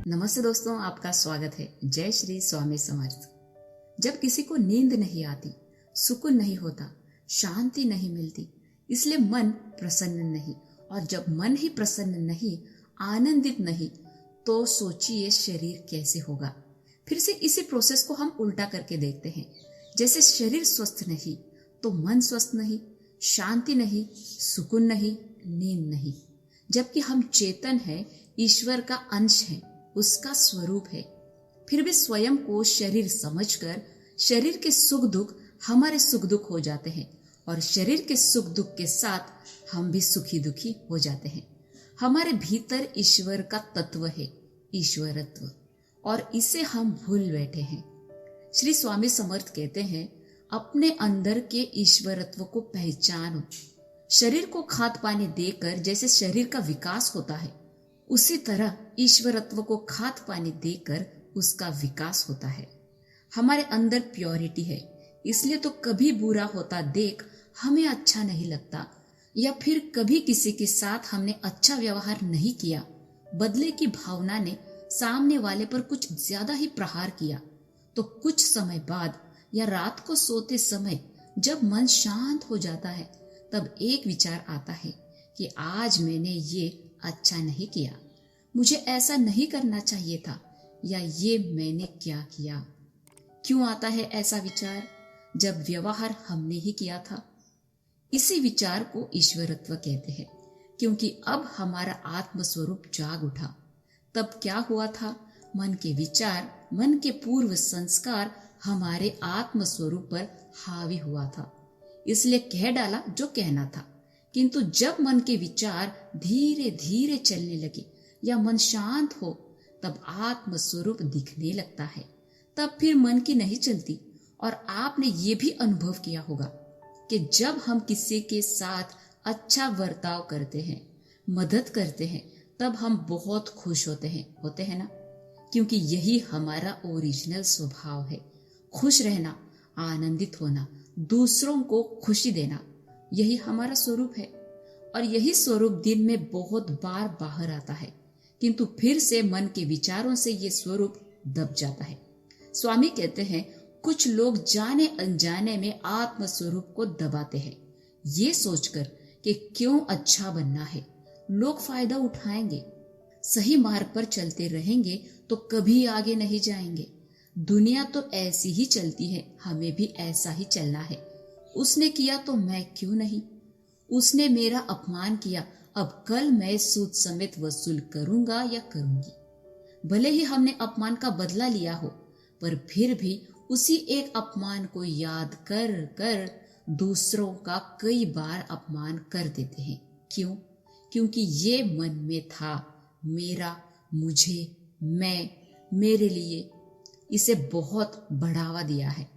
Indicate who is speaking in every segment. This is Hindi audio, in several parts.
Speaker 1: नमस्ते दोस्तों, आपका स्वागत है। जय श्री स्वामी समर्थ। जब किसी को नींद नहीं आती, सुकून नहीं होता, शांति नहीं मिलती, इसलिए मन प्रसन्न नहीं। और जब मन ही प्रसन्न नहीं, आनंदित नहीं, तो सोचिए शरीर कैसे होगा। फिर से इसी प्रोसेस को हम उल्टा करके देखते हैं। जैसे शरीर स्वस्थ नहीं तो मन स्वस्थ नहीं, शांति नहीं, सुकून नहीं, नींद नहीं। जबकि हम चेतन है, ईश्वर का अंश है, उसका स्वरूप है। फिर भी स्वयं को शरीर समझकर शरीर के सुख दुख हमारे सुख दुख हो जाते हैं, और शरीर के सुख दुख के साथ हम भी सुखी दुखी हो जाते हैं। हमारे भीतर ईश्वर का तत्व है, ईश्वरत्व, और इसे हम भूल बैठे हैं। श्री स्वामी समर्थ कहते हैं, अपने अंदर के ईश्वरत्व को पहचानो। शरीर को खाद पानी देकर जैसे शरीर का विकास होता है, उसी तरह ईश्वरत्व को खाद पानी देकर उसका विकास होता है। हमारे अंदर प्योरिटी है, इसलिए तो कभी बुरा होता देख हमें अच्छा नहीं लगता, या फिर कभी किसी के साथ हमने अच्छा व्यवहार नहीं किया, बदले की भावना ने सामने वाले पर कुछ ज्यादा ही प्रहार किया, तो कुछ समय बाद या रात को सोते समय जब मन शांत हो जाता है, तब एक विचार आता है कि आज मैंने ये अच्छा नहीं किया, मुझे ऐसा नहीं करना चाहिए था, या ये मैंने क्या किया। क्यों आता है ऐसा विचार? जब व्यवहार हमने ही किया था। इसी विचार को ईश्वरत्व कहते हैं, क्योंकि अब हमारा आत्म स्वरूप जाग उठा। तब क्या हुआ था? मन के विचार, मन के पूर्व संस्कार हमारे आत्म स्वरूप पर हावी हुआ था, इसलिए कह डाला जो कहना था। किंतु जब मन के विचार धीरे धीरे चलने लगे या मन शांत हो, तब आत्म स्वरूप दिखने लगता है। तब फिर मन की नहीं चलती। और आपने ये भी अनुभव किया होगा कि जब हम किसी के साथ अच्छा बर्ताव करते हैं, मदद करते हैं, तब हम बहुत खुश होते हैं ना? क्योंकि यही हमारा ओरिजिनल स्वभाव है। खुश रहना, आनंदित होना, दूसरों को खुशी देना, यही हमारा स्वरूप है। और यही स्वरूप दिन में बहुत बार बाहर आता है, किंतु फिर से मन के विचारों से ये स्वरूप दब जाता है। स्वामी कहते हैं, कुछ लोग जाने अनजाने में आत्म स्वरूप को दबाते हैं, ये सोचकर कि क्यों अच्छा बनना है, लोग फायदा उठाएंगे। सही मार्ग पर चलते रहेंगे तो कभी आगे नहीं जाएंगे। दुनिया तो ऐसी ही चलती है, हमें भी ऐसा ही चलना है। उसने किया तो मैं क्यों नहीं? उसने मेरा अपमान किया, अब कल मैं सूद समेत वसूल करूंगा या करूंगी। भले ही हमने अपमान का बदला लिया हो, पर फिर भी उसी एक अपमान को याद कर कर दूसरों का कई बार अपमान कर देते हैं। क्यों? क्योंकि ये मन में था, मेरा, मुझे, मैं, मेरे लिए। इसे बहुत बढ़ावा दिया है।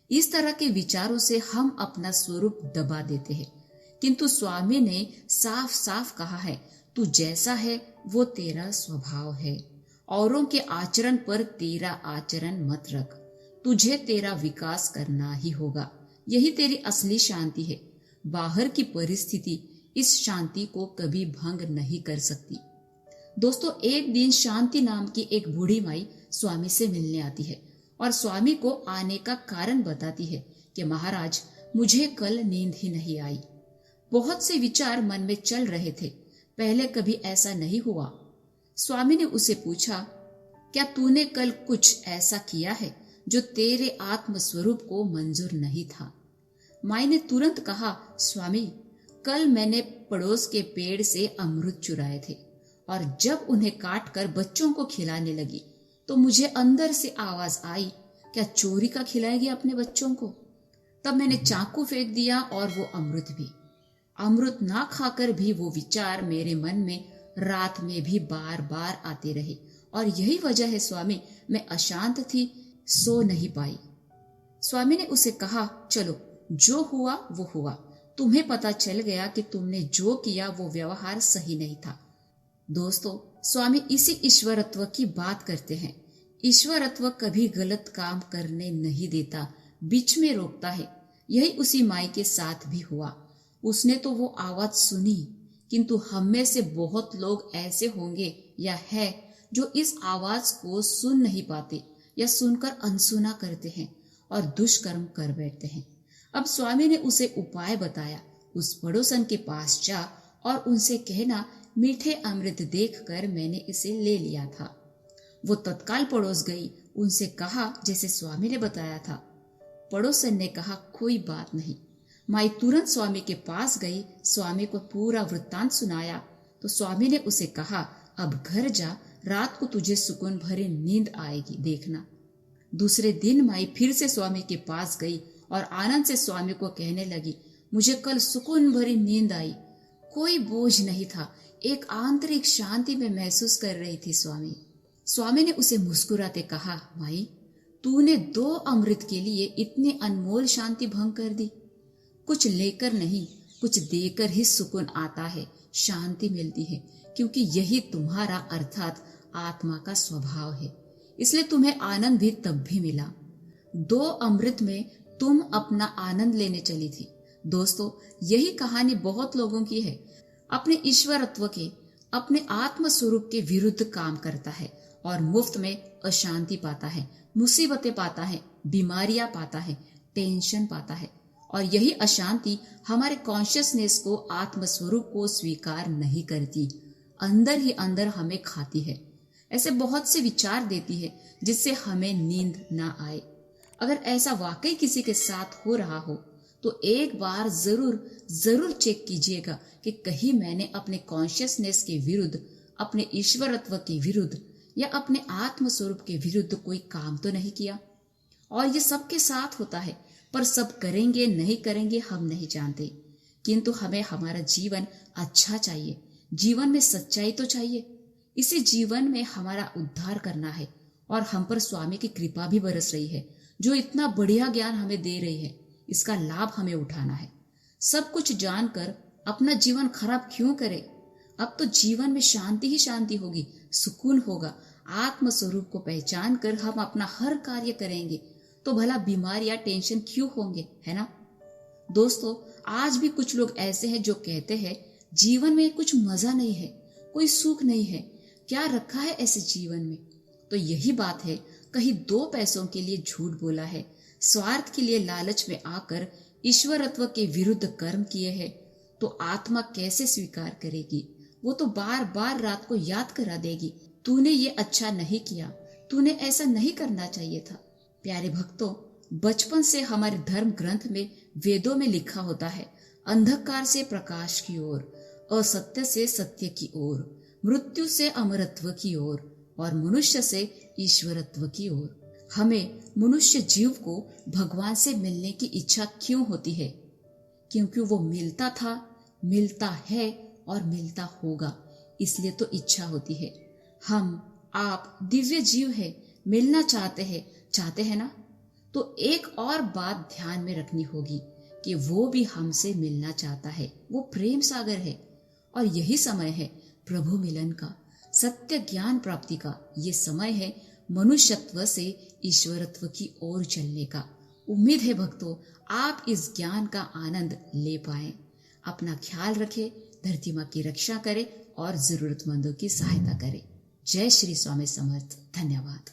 Speaker 1: इस तरह के विचारों से हम अपना स्वरूप दबा देते हैं। किंतु स्वामी ने साफ साफ कहा है, तू जैसा है वो तेरा स्वभाव है। औरों के आचरण पर तेरा आचरण मत रख। तुझे तेरा विकास करना ही होगा। यही तेरी असली शांति है। बाहर की परिस्थिति इस शांति को कभी भंग नहीं कर सकती। दोस्तों, एक दिन शांति नाम की एक बूढ़ी माई स्वामी से मिलने आती है और स्वामी को आने का कारण बताती है कि महाराज, मुझे कल नींद ही नहीं आई। बहुत से विचार मन में चल रहे थे, पहले कभी ऐसा नहीं हुआ। स्वामी ने उसे पूछा, क्या तूने कल कुछ ऐसा किया है जो तेरे आत्म स्वरूप को मंजूर नहीं था? माई ने तुरंत कहा, स्वामी, कल मैंने पड़ोस के पेड़ से अमरूद चुराए थे, और जब उन्हें काट कर बच्चों को खिलाने लगी तो मुझे अंदर से आवाज आई, क्या चोरी का खिलाएगी अपने बच्चों को? तब मैंने चाकू फेंक दिया और वो अमृत भी। अमृत ना खाकर भी वो विचार मेरे मन में रात में भी बार बार आते रहे, और यही वजह है स्वामी, मैं अशांत थी, सो नहीं पाई। स्वामी ने उसे कहा, चलो, जो हुआ वो हुआ। तुम्हें पता चल गया कि तुमने जो किया वो व्यवहार सही नहीं था। दोस्तों, स्वामी इसी ईश्वरत्व की बात करते हैं। ईश्वरत्व कभी गलत काम करने नहीं देता, बीच में रोकता है। यही उसी माई के साथ भी हुआ। उसने तो वो आवाज सुनी, किंतु हम में से बहुत लोग ऐसे होंगे या है जो इस आवाज को सुन नहीं पाते या सुनकर अनसुना करते हैं और दुष्कर्म कर बैठते हैं। अब स्वामी ने उसे उपाय बताया, उस पड़ोसन के पास जा और उनसे कहना, मीठे अमृत देखकर मैंने इसे ले लिया था। वो तत्काल पड़ोस गई, उनसे कहा जैसे स्वामी ने बताया था। पड़ोसन ने कहा, कोई बात नहीं। माई तुरंत स्वामी के पास गई, स्वामी को पूरा वृत्तांत सुनाया तो स्वामी ने उसे कहा, अब घर जा, रात को तुझे सुकून भरी नींद आएगी, देखना। दूसरे दिन माई फिर से स्वामी के पास गई और आनंद से स्वामी को कहने लगी, मुझे कल सुकून भरी नींद आई, कोई बोझ नहीं था, एक आंतरिक शांति में महसूस कर रही थी स्वामी। स्वामी ने उसे मुस्कुराते कहा, माई तूने 2 अमृत के लिए इतनी अनमोल शांति भंग कर दी। कुछ लेकर नहीं, कुछ देकर ही सुकून आता है, शांति मिलती है, क्योंकि यही तुम्हारा अर्थात आत्मा का स्वभाव है। इसलिए तुम्हें आनंद भी तब भी मिला। 2 अमृत में तुम अपना आनंद लेने चली थी। दोस्तों, यही कहानी बहुत लोगों की है। अपने ईश्वरत्व के, अपने आत्म स्वरूप के विरुद्ध काम करता है और मुफ्त में अशांति पाता है, मुसीबतें पाता है, बीमारियां पाता है, टेंशन पाता है। और यही अशांति हमारे कॉन्शियसनेस को, आत्म स्वरूप को स्वीकार नहीं करती, अंदर ही अंदर हमें खाती है। ऐसे बहुत से विचार देती है जिससे हमें नींद ना आए। अगर ऐसा वाकई किसी के साथ हो रहा हो तो एक बार जरूर चेक कीजिएगा कि कहीं मैंने अपने कॉन्शियसनेस के विरुद्ध, अपने ईश्वरत्व के विरुद्ध या अपने आत्म स्वरूप के विरुद्ध कोई काम तो नहीं किया। और ये सबके साथ होता है, पर सब करेंगे नहीं करेंगे हम नहीं जानते। किंतु हमें हमारा जीवन अच्छा चाहिए, जीवन में सच्चाई तो चाहिए। इसी जीवन में हमारा उद्धार करना है और हम पर स्वामी की कृपा भी बरस रही है, जो इतना बढ़िया ज्ञान हमें दे रही है। इसका लाभ हमें उठाना है। सब कुछ जानकर अपना जीवन खराब क्यों करें? अब तो जीवन में शांति ही शांति होगी, सुकून होगा। आत्म स्वरूप को पहचान कर हम अपना हर कार्य करेंगे तो भला बीमार या टेंशन क्यों होंगे, है ना? दोस्तों, आज भी कुछ लोग ऐसे हैं जो कहते हैं जीवन में कुछ मजा नहीं है, कोई सुख नहीं है, क्या रखा है ऐसे जीवन में? तो यही बात है, कहीं 2 पैसों के लिए झूठ बोला है, स्वार्थ के लिए लालच में आकर ईश्वरत्व के विरुद्ध कर्म किए हैं, तो आत्मा कैसे स्वीकार करेगी? वो तो बार बार रात को याद करा देगी, तूने ये अच्छा नहीं किया, तूने ऐसा नहीं करना चाहिए था। प्यारे भक्तों, बचपन से हमारे धर्म ग्रंथ में, वेदों में लिखा होता है, अंधकार से प्रकाश की ओर, असत्य से सत्य की ओर, मृत्यु से अमरत्व की ओर और मनुष्य से ईश्वरत्व की ओर। हमें मनुष्य जीव को भगवान से मिलने की इच्छा क्यों होती है? क्योंकि वो मिलता था, मिलता है और मिलता होगा, इसलिए तो इच्छा होती है। हम आप दिव्य जीव है, मिलना चाहते हैं ना? तो एक और बात ध्यान में रखनी होगी कि वो भी हमसे मिलना चाहता है। वो प्रेम सागर है और यही समय है प्रभु मिलन का, सत्य ज्ञान प्राप्ति का। ये समय है मनुष्यत्व से ईश्वरत्व की ओर चलने का। उम्मीद है भक्तों, आप इस ज्ञान का आनंद ले पाए। अपना ख्याल रखें, धरती माँ की रक्षा करें और जरूरतमंदों की सहायता करें। जय श्री स्वामी समर्थ। धन्यवाद।